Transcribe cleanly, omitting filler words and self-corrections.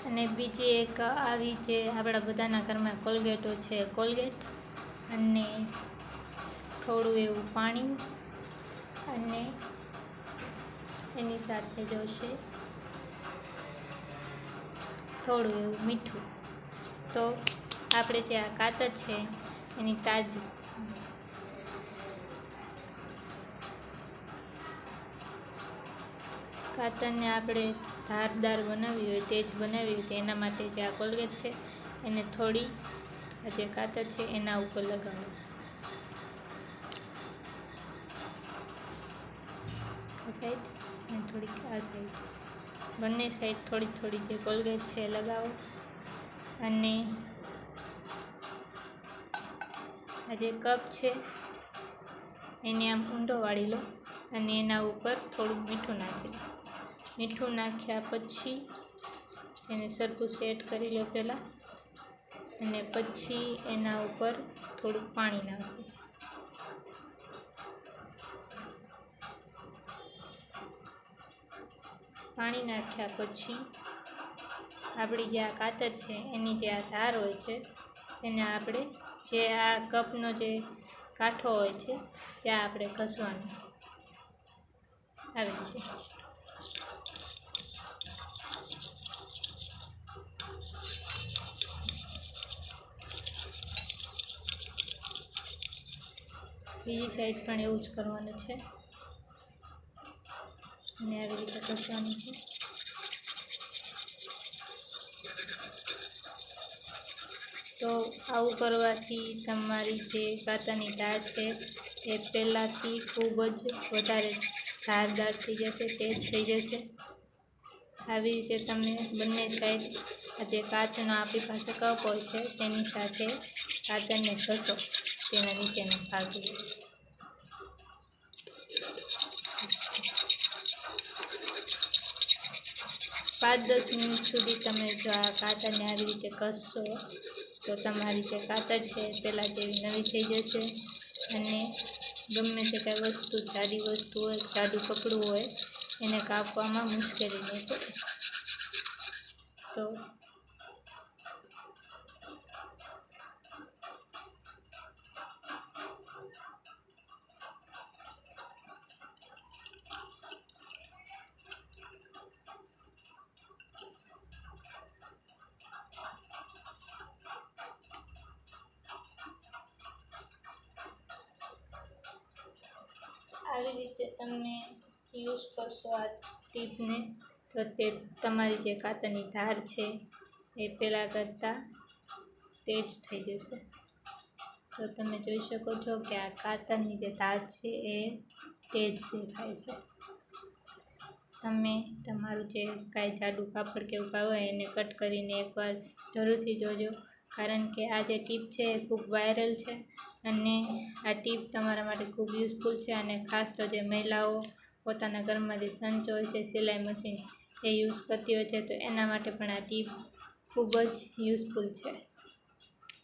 અને બીજી એક આવી જે આપણા બધાના ઘરમાં કોલગેટો છે, કોલગેટ અને થોડું એવું પાણી અને એની સાથે જોશે થોડું એવું મીઠું. તો આપણે જે આ કાતર છે એની તાજી કાતરને આપણે ધારદાર બનાવવી હોય, તેજ બનાવવી હોય તો એના માટે જે આ કોલગેટ છે એને થોડી આ જે કાતર છે એના ઉપર લગાવો. આ સાઈડ અને થોડીક આ સાઈડ, બંને સાઈડ થોડી થોડી જે કોલગેટ છે એ લગાવો. અને આ જે કપ છે એને આમ ઊંડો વાળી લો અને એના ઉપર થોડું મીઠું નાખી દો. મીઠું નાખ્યા પછી એને સરખું સેટ કરી લો પહેલાં, અને પછી એના ઉપર થોડું પાણી નાખો. પાણી નાખ્યા પછી આપણી જે આ કાતર છે એની જે આ ધાર હોય છે એને આપણે જે આ કપનો જે કાંઠો હોય છે ત્યાં આપણે ઘસવાનું આવી રીતે. બીજી સાઈડ પણ એવું જ કરવાનું છે અને આવી રીતે ઘસવાનું છે. તો આવું કરવાથી તમારી જે કાતરની ધાર છે એ પહેલાંથી ખૂબ જ વધારે ધારદાર થઈ જશે, તેજ થઈ જશે. આવી રીતે તમે બંને સાઈડ આ જે કાચનો આપણી પાસે કપ હોય છે તેની સાથે કાતરને ઘસો તેના નીચેના ભાગે. 5-10 મિનિટ સુધી તમે જો આ કાતરને આવી રીતે ઘસશો તો તમારી જે કાતર છે પહેલાં જેવી નવી થઈ જશે અને ગમે તે કાંઈ વસ્તુ, જાડી વસ્તુ હોય, જાડું કપડું હોય એને કાપવામાં મુશ્કેલી નહીં પડે. તો આવી રીતે તમે યુઝ કરશો આ ટીપને તો તે તમારી જે કાતરની ધાર છે એ પહેલાં કરતાં તેજ થઈ જશે. તો તમે જોઈ શકો છો કે આ કાતરની જે ધાર છે એ તેજ દેખાય છે. તમે તમારું જે કાંઈ જાડું કાપડ કે એવું કાંઈ હોય એને કટ કરીને એકવાર જરૂરથી જોજો, કારણ કે આ જે ટીપ છે એ ખૂબ વાયરલ છે અને આ ટીપ તમારા માટે ખૂબ યુઝફુલ છે. અને ખાસ તો જે મહિલાઓ પોતાના ઘરમાં જે સંચ હોય છે, સિલાઈ મશીન એ યુઝ કરતી હોય છે તો એના માટે પણ આ ટીપ ખૂબ જ યુઝફુલ છે.